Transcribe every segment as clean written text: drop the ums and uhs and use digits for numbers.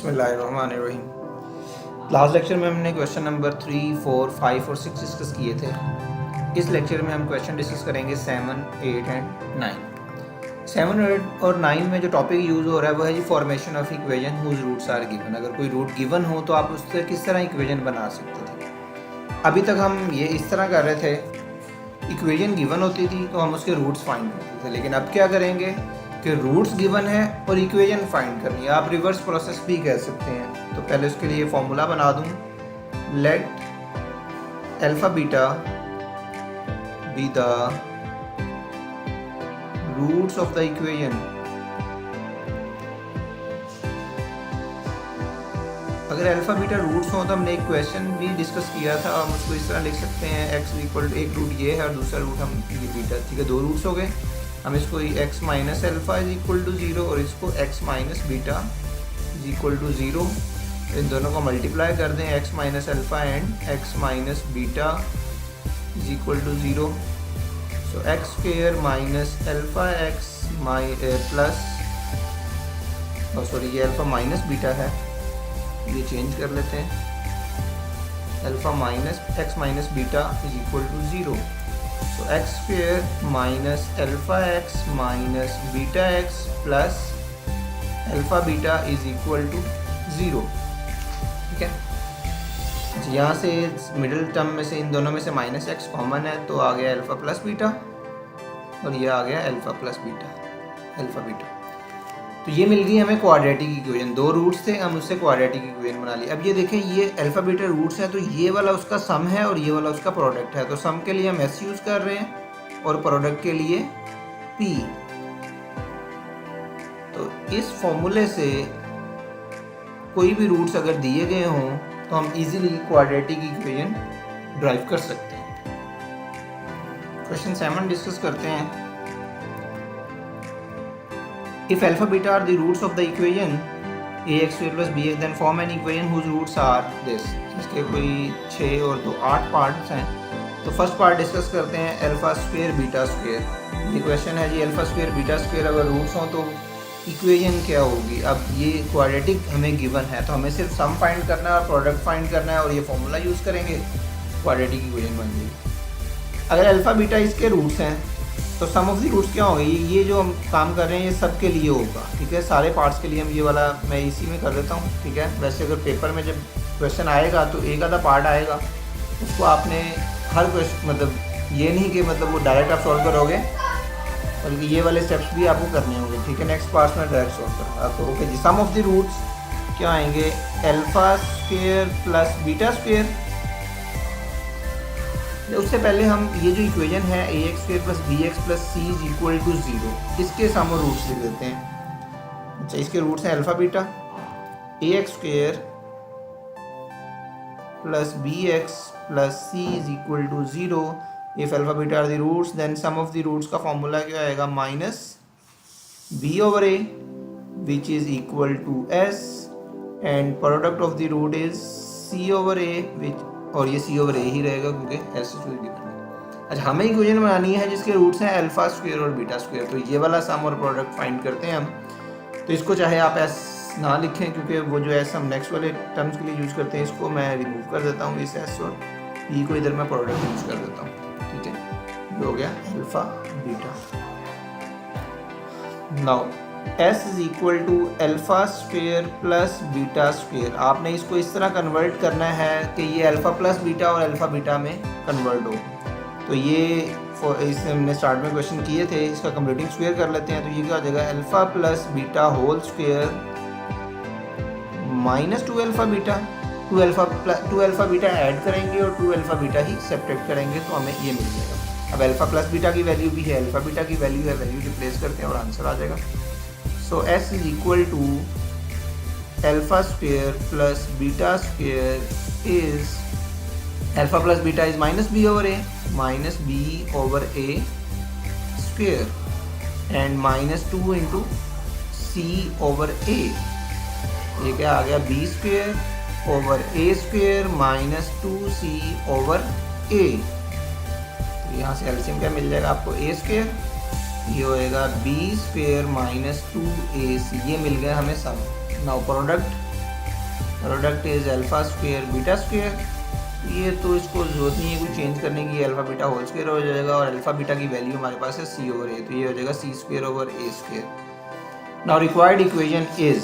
बिस्मिल्लाहिर्रहमानिर्रहीम। Last lecture में हमने क्वेश्चन नंबर 3, 4, 5 और 6 डिस्कस किए थे। इस लेक्चर में हम क्वेश्चन डिस्कस करेंगे 7, 8 एंड 9। 7, 8 और 9 में जो टॉपिक यूज़ हो रहा है वो है जी formation of equation whose roots are given. अगर कोई रूट गिवन हो तो आप उससे किस तरह इक्वेशन बना सकते थे। अभी तक हम ये इस तरह कर रहे थे, इक्वेशन गिवन होती थी तो हम उसके रूट्स फाइंड करते थे। लेकिन अब क्या करेंगे कि रूट्स गिवन है और इक्वेशन फाइंड करनी है। आप रिवर्स प्रोसेस भी कह सकते हैं। तो पहले उसके लिए फॉर्मूला बना दूं, let alpha beta be the roots of the equation. अगर अल्फा बीटा रूट्स हो तो हमने एक क्वेश्चन भी डिस्कस किया था, हम उसको इस तरह लिख सकते हैं, x इक्वल टू एक रूट ये है और दूसरा रूट हम ये बीटा, ठीक है, दो रूट्स हो गए। हम इसको x minus alpha is equal to 0 और इसको x minus beta is equal to 0, इन दोनों को मल्टीप्लाई कर दें, x minus alpha and x minus beta is equal to 0। So x square minus alpha x plus, sorry ये alpha minus beta है, ये चेंज कर लेते हैं, alpha minus x minus beta is equal to 0। So x square minus alpha x minus beta x plus alpha beta is equal to 0, ठीक है। यहाँ से मिडिल टर्म में से इन दोनों में से माइनस x कॉमन है तो आ गया अल्फा प्लस बीटा और ये आ गया alpha plus beta, alpha beta. तो ये मिल गई हमें क्वाड्रेटिक इक्वेशन। दो रूट्स थे, हम उससे क्वाड्रेटिक इक्वेशन बना ली। अब ये देखें, ये अल्फा बीटा रूट्स हैं तो ये वाला उसका सम है और ये वाला उसका प्रोडक्ट है। तो सम के लिए हम s यूज़ कर रहे हैं और प्रोडक्ट के लिए p। तो इस फॉर्मूले से कोई भी रूट्स अगर दिए गए हों तो हम इजीली क्वाड्रेटिक इक्वेशन ड्राइव कर सकते हैं। क्वेश्चन 7 डिस्कस करते हैं। If alpha beta are the roots of the equation ax square plus bx, then form an equation whose roots are this। इसके कोई 6 और 2 8 पार्ट्स हैं। तो फर्स्ट पार्ट डिस्कस करते हैं, अल्फा स्क्वेयर बीटा स्क्वेयर। ये क्वेश्चन है जी, अल्फा स्क्वेयर बीटा स्क्वेयर अगर रूट्स हों तो इक्वेशन क्या होगी। अब ये क्वाड्रेटिक हमें गिवन है तो हमें सिर्फ सम फाइंड करना है और प्रोडक्ट फाइंड करना है और ये फॉर्मूला यूज़ करेंगे, क्वाड्रेटिक इक्वेशन बन जाएगी। अगर अल्फा बीटा इसके रूट्स हैं तो सम ऑफ दी रूट्स क्या होंगे, ये जो हम काम कर रहे हैं ये सब के लिए होगा, ठीक है। सारे पार्ट्स के लिए हम ये वाला मैं इसी में कर देता हूँ, ठीक है। वैसे अगर पेपर में जब क्वेश्चन आएगा तो एक आधा पार्ट आएगा, उसको आपने हर क्वेश्चन मतलब ये नहीं कि मतलब वो डायरेक्ट आप सॉल्व करोगे, बल्कि ये वाले स्टेप्स भी आपको करने होंगे, ठीक है। नेक्स्ट पार्ट में डायरेक्ट सॉल्व करूँगा तो ओके जी। सम ऑफ द रूट्स क्या आएंगे, alpha square plus beta square. उससे पहले हम ये जो इक्वेशन है A X square plus B X plus C is equal to 0, इसके सम और रूट्स लिख देते हैं। अच्छा, इसके रूट्स हैं alpha beta, A X square plus B X plus C is equal to 0। If alpha beta are the roots then sum of the roots का formula क्या आएगा, minus B over A which is equal to S and product of the root is C over A which, और ये सी over ए ही रहेगा क्योंकि S given है। अच्छा, हमें इक्वेशन बनानी है जिसके रूट्स हैं अल्फा स्क्वायर और बीटा स्क्वायर। तो ये वाला सम और प्रोडक्ट फाइंड करते हैं हम। तो इसको चाहे आप एस ना लिखें क्योंकि वो जो एस हम नेक्स्ट वाले टर्म्स के लिए यूज़ करते हैं इसको मैं रिमूव कर देता हूँ, इस एस और ई को इधर मैं प्रोडक्ट यूज़ कर देता हूँ, ठीक है। ये हो गया alpha beta. Now s is equal to alpha square plus beta square. आपने इसको इस तरह कन्वर्ट करना है कि ये अल्फा प्लस बीटा और अल्फा बीटा में कन्वर्ट हो। तो ये इससे हमने स्टार्ट में क्वेश्चन किए थे, इसका कंप्लीटिंग स्क्वेयर कर लेते हैं। तो ये क्या हो जाएगा, alpha plus beta whole square minus 2 alpha beta. 2 alpha beta add करेंगे और 2 अल्फा बीटा ही सेपरेट करेंगे तो हमें ये मिल जाएगा। अब अल्फा प्लस बीटा की वैल्यू भी है, अल्फा बीटा की वैल्यू है, वैल्यू रिप्लेस करते हैं और आंसर आ जाएगा। So s is equal to alpha square plus beta square is alpha plus beta is minus b over a square and minus 2 into c over a। ये क्या आ गया, b square over a square minus 2c over a। तो यहाँ से LCM क्या मिल जाएगा आपको, a square, ये होएगा बी स्क्वेयर माइनस 2ac, ये मिल गया हमें sum. Now product product is alpha square beta square, ये तो इसको जरूरत नहीं है कोई चेंज करने की, अल्फा बीटा होल स्क्वायर हो जाएगा और अल्फा बीटा की वैल्यू हमारे पास है सी ओवर ए, तो ये हो जाएगा C square over A square. Now required equation is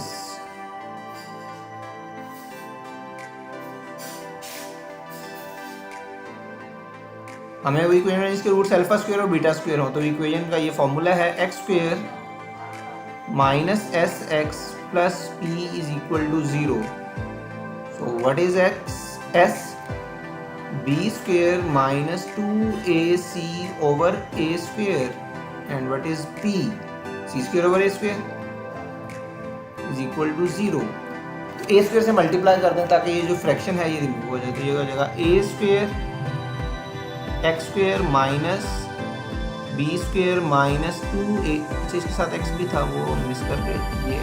हमें वही इक्वेशन इसके रूट्स अल्फा स्क्वायर और बीटा स्क्वायर हो, तो इक्वेशन का ये फॉर्मूला है X square minus S x plus P is equal to 0। So what is X? S B square minus 2ac over A square and what is P? C square over A square is equal to 0। तो ए square से multiply कर दें ताकि ये जो fraction है ये remove हो जाए, तो ये हो जाएगा A square X square minus B square minus 2a, इसके साथ x भी था वो मिस करके ये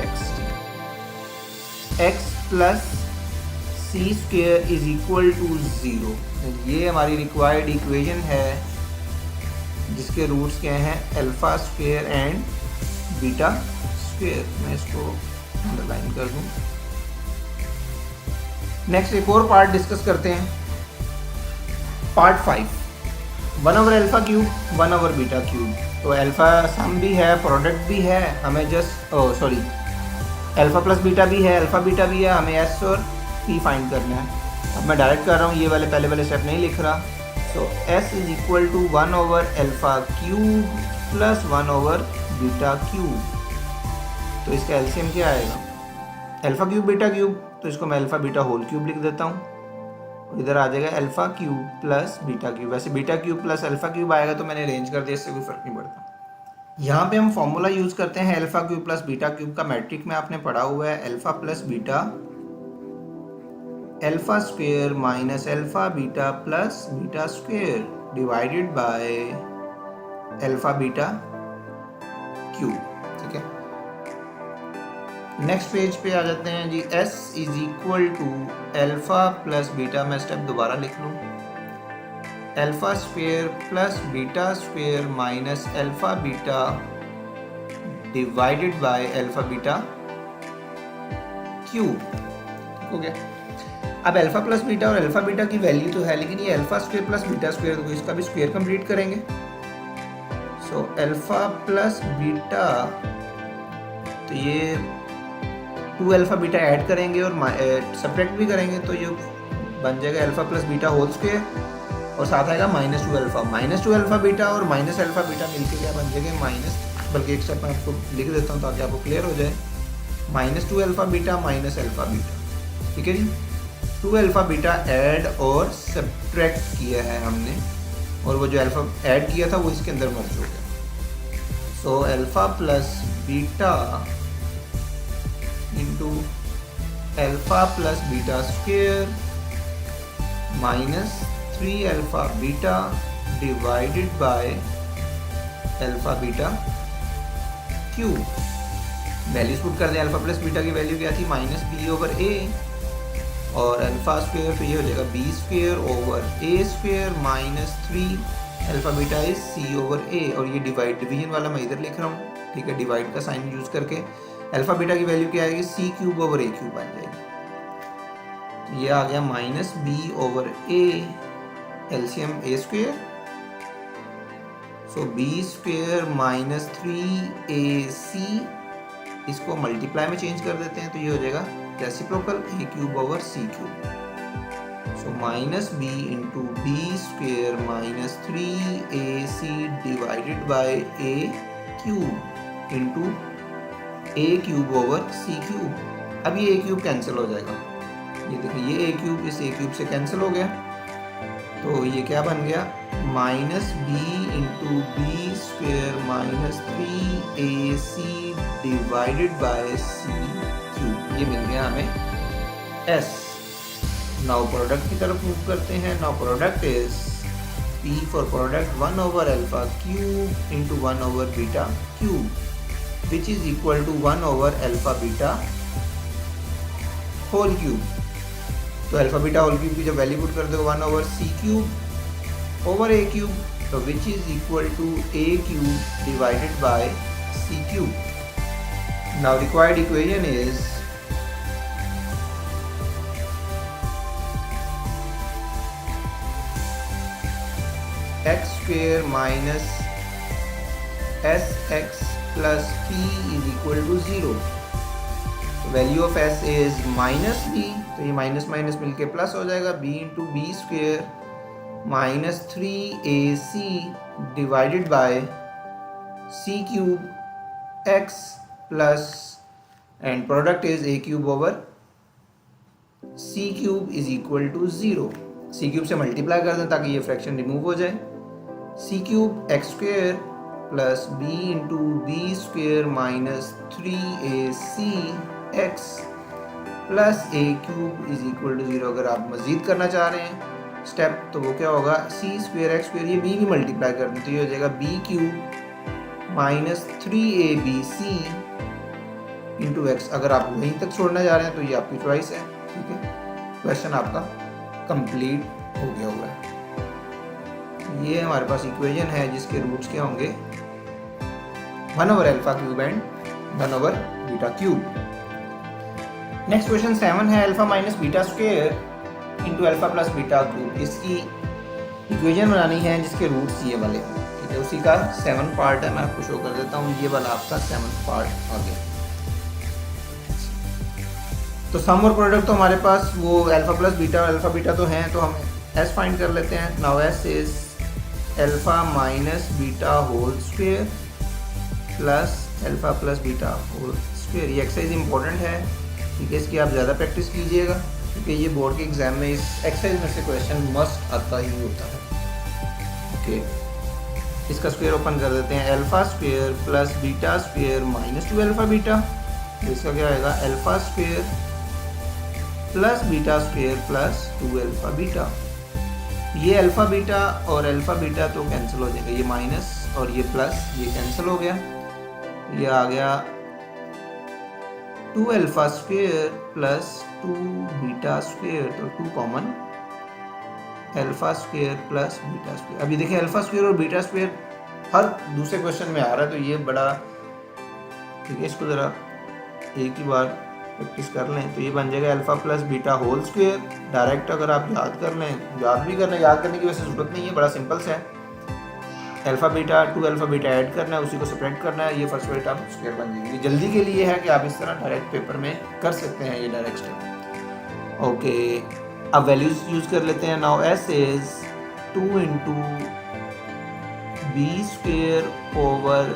x plus c square is equal to 0। ये हमारी रिक्वायर्ड इक्वेशन है जिसके रूट्स क्या हैं alpha square and beta square. मैं इसको अंडरलाइन कर दूं। नेक्स्ट एक और पार्ट डिस्कस करते हैं, part 5, 1 over alpha cube 1 over beta cube. तो अल्फा सम भी है प्रोडक्ट भी है, हमें जस्ट अल्फा प्लस बीटा भी है अल्फा बीटा भी है, हमें एस और पी फाइंड करना है। अब मैं डायरेक्ट कर रहा हूँ, ये वाले पहले वाले स्टेप नहीं लिख रहा। So S is equal to 1 over alpha cube plus 1 over beta cube. तो इसका एलसीएम क्या आएगा? अल्फा क्यूब बीटा क्यूब, तो इसको मैं अल्फा बीटा होल क्यूब लिख देता हूँ, इधर आ जाएगा alpha cube plus beta cube. वैसे beta cube plus alpha cube आएगा तो मैंने अरेंज कर दिया, इससे कोई फर्क नहीं पड़ता। यहाँ पे हम फॉर्मूला यूज करते हैं alpha cube plus beta cube का, मैट्रिक में आपने पढ़ा हुआ है alpha plus beta alpha square minus alpha beta plus beta square divided by alpha beta cube. ठीक है, नेक्स्ट पेज पे आ जाते हैं जी। s is equal to alpha plus beta, मैं स्टेप दोबारा लिख लूँ, alpha square plus beta square minus alpha beta divided by alpha beta cube. हो गया। अब अल्फा प्लस बीटा और अल्फा बीटा की वैल्यू तो है, लेकिन ये alpha square plus beta square, तो इसका भी स्क्वायर कंप्लीट करेंगे। सो अल्फा प्लस बीटा, तो ये 2 अल्फा बीटा ऐड करेंगे और सब्ट्रैक्ट भी करेंगे, तो ये बन जाएगा alpha plus beta whole square और साथ आएगा minus 2 alpha. Minus 2 alpha beta और माइनस अल्फा बीटा मिलकर क्या बन जाएगा माइनस, बल्कि एक स्टेप मैं आपको लिख देता हूँ ताकि आपको क्लियर हो जाए। Minus 2 alpha beta minus alpha beta. ठीक है जी, 2 अल्फा बीटा ऐड और सब्ट्रैक्ट किया है हमने, और वो जो अल्फा ऐड किया था वो इसके अंदर मर्ज हो गया। So alpha plus beta into alpha plus beta square minus 3 alpha beta divided by alpha beta cube. Values put कर दें, अल्फा प्लस बीटा की वैल्यू क्या थी माइनस बी ओवर ए, और अल्फा स्क्वायर तो ये हो जाएगा B square over A square minus 3 alpha beta is C over A, और ये डिवीजन वाला मैं इधर लिख रहा हूँ। ठीक है, डिवाइड का साइन यूज करके अल्फा बीटा की वैल्यू क्या आएगी सी क्यूब ओवर ए क्यूब बन जाएगी। तो ये आ गया माइनस बी ओवर ए, एलसीएम ए स्क्वायर, सो बी स्क्वायर माइनस 3ac, इसको मल्टीप्लाई में चेंज कर देते हैं तो ये हो जाएगा reciprocal a cube over C cube. So minus b into b square minus 3ac divided by a cube into a cube over C cube. अब ये ए क्यूब कैंसिल हो जाएगा, ये देखिए ये ए क्यूब इस ए क्यूब से कैंसिल हो गया, तो ये क्या बन गया minus b into b square minus 3ac divided by C cube. ये मिल गया हमें एस। नाउ प्रोडक्ट की तरफ मूव करते हैं। Now product is P for product 1 over alpha cube into 1 over beta cube which is equal to 1 over alpha beta whole cube. तो alpha beta whole cube की जब वैल्यू पुट कर दो 1 over C cube over a cube, तो which is equal to a cube divided by C cube. Now required equation is x square minus S x plus P is equal to 0। Value of S is minus B, तो ये minus minus मिलके plus हो जाएगा, B into B square minus 3ac divided by C cube X plus and product is A cube over C cube is equal to 0। C cube से multiply कर दें ताकि ये फ्रैक्शन रिमूव हो जाए। C cube X square plus B into B square minus 3ac X plus A cube is equal to 0। अगर आप मज़ीद करना चाह रहे हैं स्टेप तो वो क्या होगा, सी स्क्वेयर एक्स स्क्वेयर ये बी भी मल्टीप्लाई कर दें तो ये हो जाएगा b cube minus 3abc into x. अगर आप वहीं तक छोड़ना चाह रहे हैं तो ये आपकी चॉइस है, ठीक है। क्वेश्चन आपका कंप्लीट हो गया हुआ है। ये हमारे पास इक्वेशन है जिसके रूट्स क्या होंगे 1 over alpha cube and 1 over beta cube. Next question 7 है alpha minus beta square into alpha plus beta cube. इसकी इक्वेशन बनानी है जिसके रूट्स ये वाले, ठीक है। उसी का 7 पार्ट है, मैं आपको शो कर देता हूँ। ये वाला आपका 7 पार्ट आ गया। तो सम और प्रोडक्ट तो हमारे पास वो अल्फा बीटा तो हैं, तो हम एस फाइंड कर लेते हैं। Now s is alpha minus beta whole square plus alpha plus beta whole square. ये एक्सरसाइज इंपॉर्टेंट है, ठीक है। इसकी आप ज़्यादा प्रैक्टिस कीजिएगा क्योंकि ये बोर्ड के एग्जाम में इस एक्सरसाइज में से क्वेश्चन मस्ट आता ही होता है, ओके। इसका स्क्वायर ओपन कर देते हैं। Alpha square plus beta square minus 2 alpha beta, इसका क्या आएगा alpha square plus beta square plus 2 alpha beta. ये अल्फा बीटा और अल्फा बीटा तो कैंसिल हो जाएगा, ये माइनस और ये प्लस ये कैंसिल हो गया। ये आ गया 2 alpha square plus 2 beta square, तो 2 common alpha square plus beta square. अभी देखिए अल्फा स्क्वायर और बीटा स्क्वायर हर दूसरे क्वेश्चन में आ रहा है, तो ये बड़ा, ठीक है। इसको ज़रा एक ही बार प्रैक्टिस कर लें तो ये बन जाएगा alpha plus beta whole square. Direct अगर आप याद कर लें, याद भी करना, याद करने की वैसे ज़रूरत नहीं है, बड़ा सिंपल सा है। Alpha beta 2 alpha beta add करना है, उसी को सेपरेट करना है, ये फर्स्ट बीटा स्क्वायर बन जाएगी। जल्दी के लिए है कि आप इस तरह डायरेक्ट पेपर में कर सकते हैं ये डायरेक्ट स्टेप, ओके। अब वैल्यूज यूज़ कर लेते हैं। Now s is 2 into b square over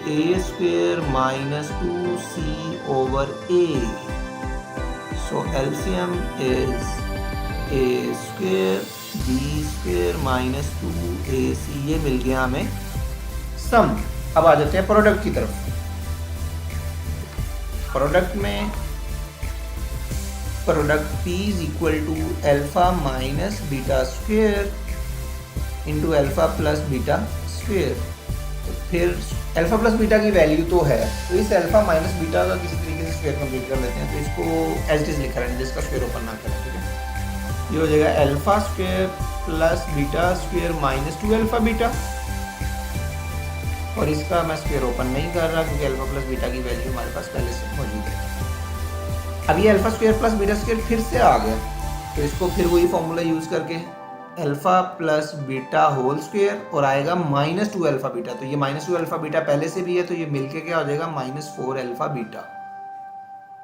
a square minus 2c over a. So LCM is a square b square minus 2ac। ये मिल गया हमें सम। अब आ जाते हैं प्रोडक्ट की तरफ। प्रोडक्ट में product p is equal to alpha minus beta square into alpha plus beta square. फिर अल्फा प्लस बीटा की वैल्यू तो है, तो इस अल्फा माइनस बीटा का किसी तरीके से स्क्वायर कंप्लीट कर लेते हैं। तो इसको एज इट इज लिखा रहने, जिसका स्क्वायर ओपन ना करें, ठीक है। ये हो जाएगा alpha square plus beta square minus 2 alpha beta, और इसका मैं स्क्वायर ओपन नहीं कर रहा क्योंकि अल्फा प्लस बीटा की वैल्यू हमारे पास पहले से मौजूद है। अब ये alpha square plus beta square फिर से आ गया, तो इसको फिर वही फॉर्मूला यूज़ करके alpha plus beta whole square और आएगा माइनस 2 अल्फा बीटा। तो ये माइनस 2 अल्फा बीटा पहले से भी है, तो ये मिलके क्या हो जाएगा minus 4 alpha beta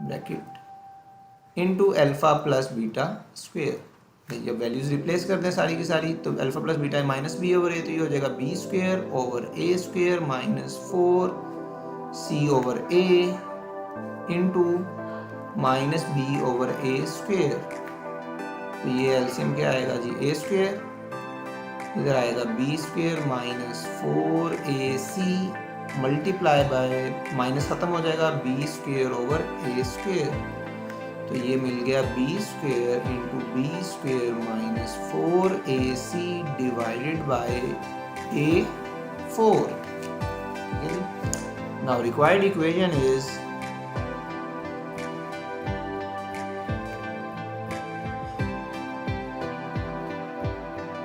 bracket into alpha plus beta square. जब वैल्यूज रिप्लेस कर दें सारी की सारी, तो alpha plus beta minus B over ए, तो ये हो जाएगा B square over A square minus 4c over A into minus B over A square. तो ये एलसीएम क्या आएगा जी ए स्क्वायर, इधर आएगा b square minus 4ac multiply by minus खत्म हो जाएगा बी स्क्वायर ओवर ए स्क्वायर। तो ये मिल गया b square into b square minus 4ac divided by a4। Now required equation is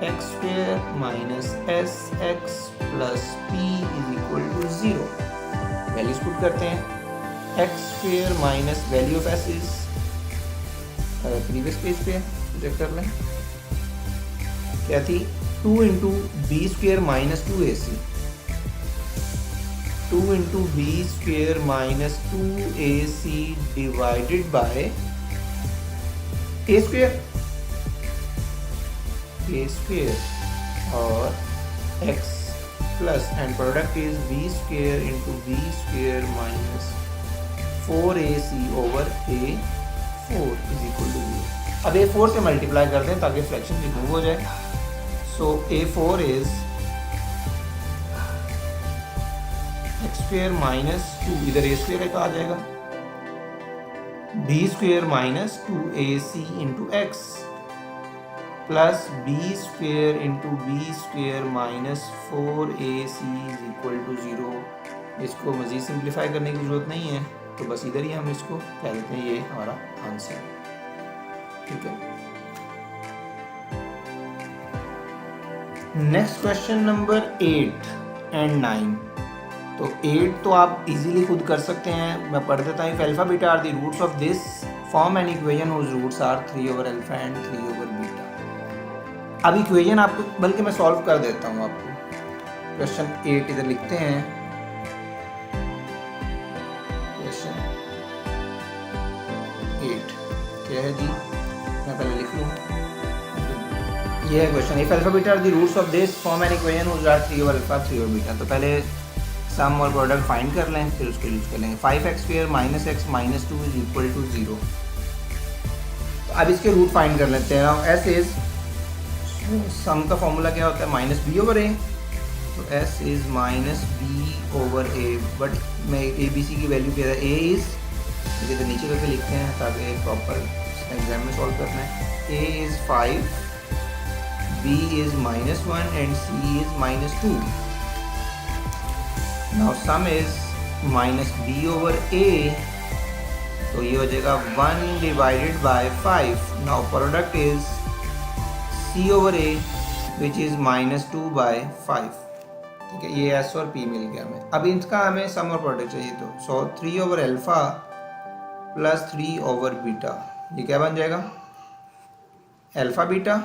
x square minus S x plus P is equal to 0। Values put करते हैं। X square minus value of S is previous page पे check कर लें क्या थी, 2 into b square minus 2ac, 2 into b square minus 2ac divided by a square और x plus and product is b square into b square minus 4ac over a4 is equal to 0. अब a4 से multiply कर दें ताकि fraction remove हो जाए. सो a4 is x square minus 2, इधर a square एक आ जाएगा, b square minus 2ac into x plus b square into b square minus 4ac is equal to 0. इसको मज़ीद सिंप्लीफाई करने की ज़रूरत नहीं है, तो बस इधर ही हम इसको कह देते हैं ये हमारा आंसर. ठीक है. Next question number 8 and 9. तो 8 तो आप इजीली खुद कर सकते हैं, मैं पढ़ देता हूँ. If alpha beta are the roots of this form an equation whose roots are 3 over alpha and 3 over beta. अब इक्वेशन आपको बल्कि मैं सॉल्व कर देता हूँ आपको. क्वेश्चन 8 इधर लिखते हैं. क्वेश्चन 8 क्या है जी, मैं पहले लिख लूँ. ये है question. If alpha beta are the roots of this form an equation whose are 3 over alpha 3 over beta. तो पहले सम और प्रोडक्ट फाइंड कर लें, फिर उसको यूज कर लेंगे. 5x square minus x minus 2 is equal to 0. अब इसके रूट फाइंड कर लेते हैं. एस इज सम का फॉर्मूला क्या होता है, माइनस बी ओवर ए. तो s is minus B over a, but मैं ए बी सी की वैल्यू क्या है, ए इज इधर नीचे करके लिखते हैं ताकि प्रॉपर एग्जाम में सॉल्व करना है. A is 5, B is -1 and C is -2. Now sum is minus b over a, तो ये हो जाएगा 1 divided by 5. Now product is c over a which is -2 by 5. ठीक है, ये s और p मिल गया हमें. अब इसका हमें सम और प्रोडक्ट चाहिए, तो सो 3 over alpha plus 3 over beta, ये क्या बन जाएगा, अल्फा बीटा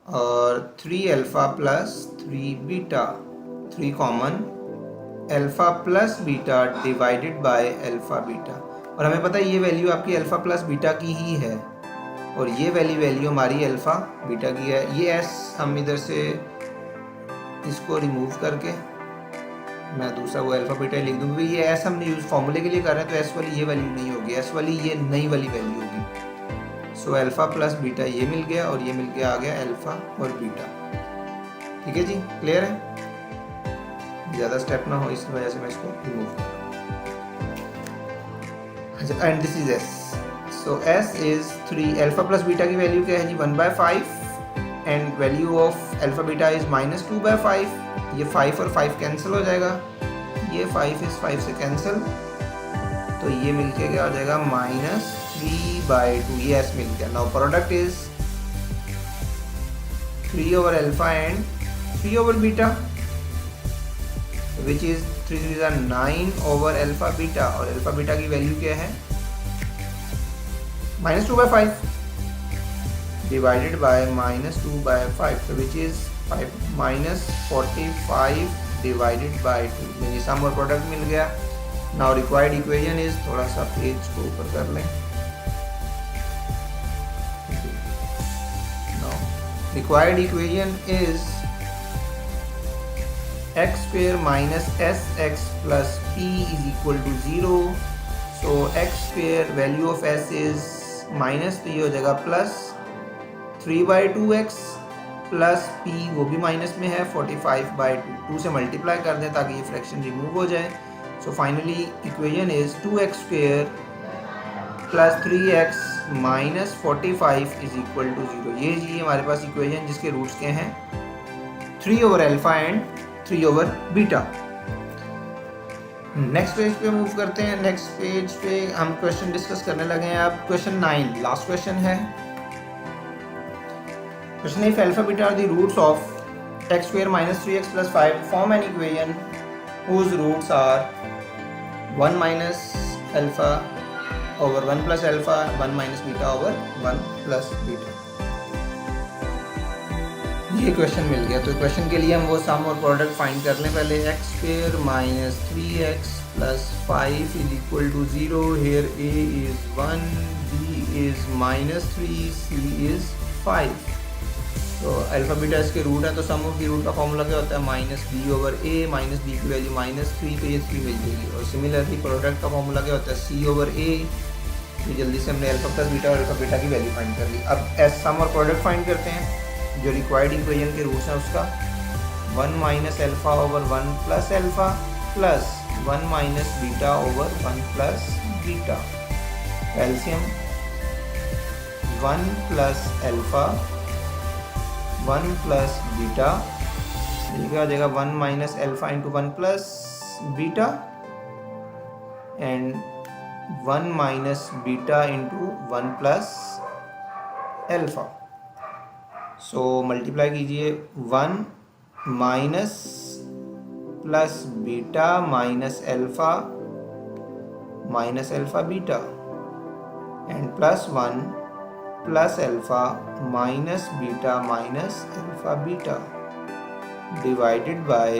और 3 alpha plus 3 beta, 3 common alpha plus beta divided by alpha beta. और हमें पता है ये वैल्यू आपकी अल्फा प्लस बीटा की ही है और ये वैल्यू हमारी अल्फा बीटा की है. ये एस हम इधर से इसको रिमूव करके मैं दूसरा वो अल्फा बीटा लिख दूँगी. ये एस हमने यूज़ फॉर्मूले के लिए कर रहे हैं, तो एस वाली ये वैल्यू नहीं होगी, एस वाली ये नई वाली वैल्यू होगी. सो अल्फा प्लस बीटा ये मिल गया और ये मिल गया आ गया अल्फा और बीटा. ठीक है जी, क्लियर है. ज़्यादा स्टेप ना हो इस वजह से मैं इसको रिमूव कर रहा हूँ. And this is S. So S is 3. Alpha plus beta की वैल्यू क्या है जी, 1/5 and value of alpha beta is -2/5. ये 5 और 5 कैंसिल हो जाएगा, ये 5 इस 5 से कैंसिल, तो ये मिलके क्या हो जाएगा, -3/2. ये एस मिल गया. Now product is 3 over alpha and 3 over beta, which is 3 is 9 over alpha beta. और अल्फा बीटा की वैल्यू क्या है, -2/5 डिवाइडेड बाय -2/5, तो which is 5 -45 डिवाइडेड बाय 2. यानी सम और प्रोडक्ट मिल गया. नाउ रिक्वायर्ड इक्वेशन इज, थोड़ा सा पेज को ऊपर कर लें. Now required equation is x square minus sx plus p is equal to 0. So x square value of s is minus, तो ये हो जाएगा प्लस 3/2x प्लस p, वो भी माइनस में है, 45/2. 2 से मल्टीप्लाई कर दें ताकि ये फ्रैक्शन रिमूव हो जाए. So finally equation is 2x square plus 3x minus 45 is equal to 0. ये जी हमारे पास इक्वेशन जिसके रूट्स क्या हैं, 3 over alpha and 3 over beta. Next page पे मूव करते हैं. नेक्स्ट पेज पे हम क्वेश्चन डिस्कस करने लगे हैं. अब क्वेश्चन 9 लास्ट क्वेश्चन है. Question if alpha beta are the roots of x square minus 3x plus 5 form an equation whose roots are 1 minus alpha over 1 plus alpha, 1 minus beta over 1 plus beta. ये question मिल गया। तो question के लिए हम वो सम और product find कर लें पहले। X square minus 3x plus 5 is equal to 0। Here a is 1, b is -3, c is 5। तो अल्फ़ा बीटा इसके रूट है, तो सम ऑफ दी रूट का फॉर्मूला क्या होता है? -b/a, -b की वैल्यू -3, तो ये 3 मिल जाएगी। और सिमिलरली प्रोडक्ट का फॉर्मूला क्या होता है? c/a। तो जल्दी से हमने अल्फ़ा प्लस बीटा और अल्फ़ा बीटा की वैल्यू फाइंड कर ली। अब एस सम और प्रोडक्ट फाइंड करते हैं। जो रिक्वायर्ड इक्वेशन के रूट्स हैं उसका 1 minus alpha over 1 plus alpha plus 1 minus beta over 1 plus beta. LCM 1 plus alpha 1 plus beta, ये क्या हो जाएगा? 1 minus alpha into 1 plus beta and 1 minus beta into 1 plus alpha. So multiply कीजिए 1 minus plus beta minus alpha beta and plus 1 plus alpha minus alpha beta divided bye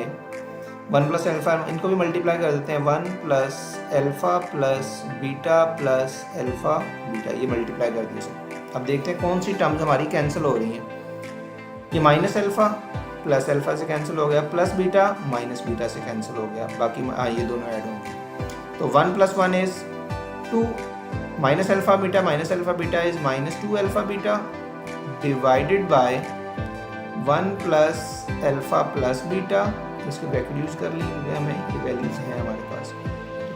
1 plus alpha, इनको भी multiply कर देते हैं। 1 plus alpha plus beta beta, ये multiply कर दीजिए। अब देखते हैं कौन सी टर्म्स हमारी कैंसिल हो रही हैं। ये माइनस अल्फ़ा प्लस अल्फ़ा से कैंसिल हो गया, प्लस बीटा माइनस बीटा से कैंसिल हो गया, बाकी ये दोनों ऐड होंगे। तो 1 plus 1 is 2, minus alpha beta is -2 alpha beta divided bye 1 plus alpha plus beta. इसके ब्रैकेट यूज़ कर लीजिए, हमें ये वैल्यूज़ हैं हमारे पास।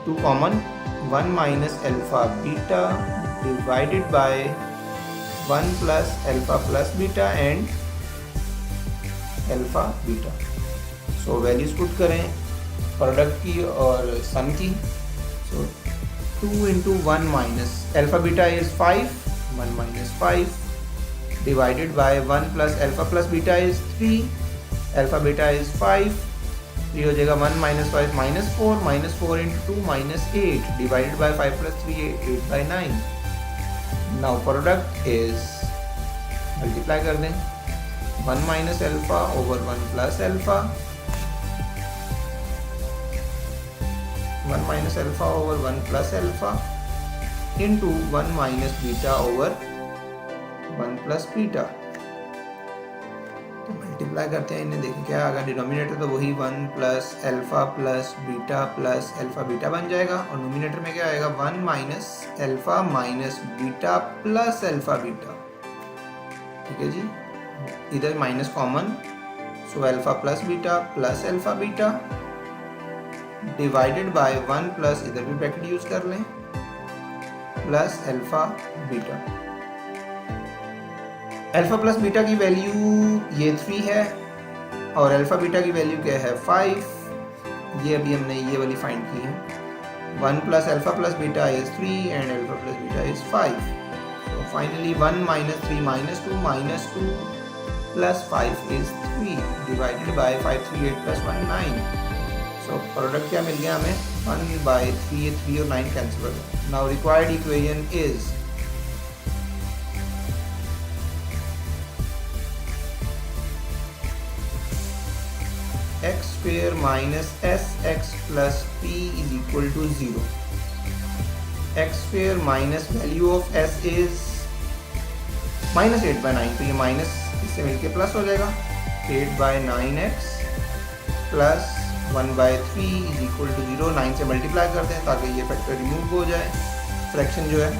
2 common, 1 minus alpha beta divided bye 1 plus alpha plus beta and alpha beta. So values put करें product की और सम की। सो 2 into 1 minus alpha beta is 5, 1 minus 5 divided by 1 plus alpha plus beta is 3, alpha beta is 5। ये हो जाएगा 1 minus 5 -4 into 2 -8 divided by 5 plus 3 8/9। Now product is, multiply कर दें 1 minus alpha over 1 plus alpha, 1 minus alpha over 1 plus alpha into 1 minus beta over 1 plus beta. तो multiply करते हैं इन्हें, देखिए क्या आएगा। डिनोमिनेटर तो वही 1 plus alpha plus alpha beta बन जाएगा, और नोमिनेटर में क्या आएगा? 1 minus alpha minus beta plus alpha beta. ठीक है जी, इधर माइनस कॉमन, सो alpha plus alpha beta divided bye 1 plus, इधर भी ब्रैकेट यूज कर लें, plus alpha beta. Alpha plus beta की वैल्यू ये 3 है और अल्फ़ा बीटा की वैल्यू क्या है? 5। ये अभी हमने ये वाली फाइंड की है। 1 plus alpha plus beta is 3 and alpha plus beta is 5। So finally 1 minus 3 -2 plus 5 is 3 divided by 5 3 8 plus 1 9। So product क्या मिल गया हमें? 1/3, 3 और 9 कैंसिल हो गया। Now required equation is x square minus sx plus p is equal to 0. x square minus value of s is -8/9, तो ये minus इससे मिलके प्लस हो जाएगा। 8/9x plus 1/3 is equal to 0। 9 से मल्टीप्लाई करते हैं ताकि ये फैक्टर रिमूव हो जाए, फ्रैक्शन जो है।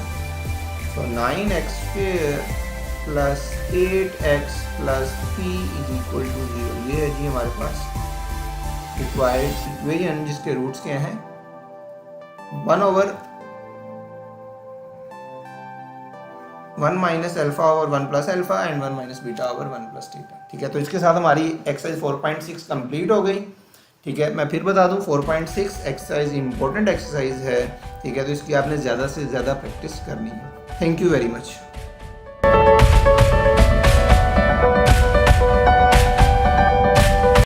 तो 9x square plus 8x plus p is equal to 0। ये है जी हमारे पास रिक्वायर्ड इक्वेशन, जिसके रूट्स क्या हैं? 1 minus alpha over 1 plus alpha and 1 minus beta over 1 plus theta. ठीक है, तो इसके साथ हमारी एक्सरसाइज 4.6 कंप्लीट हो गई। ठीक है, मैं फिर बता दूं 4.6 एक्सरसाइज इंपॉर्टेंट एक्सरसाइज है। ठीक है, तो इसकी आपने ज़्यादा से ज़्यादा प्रैक्टिस करनी है। Thank you very much.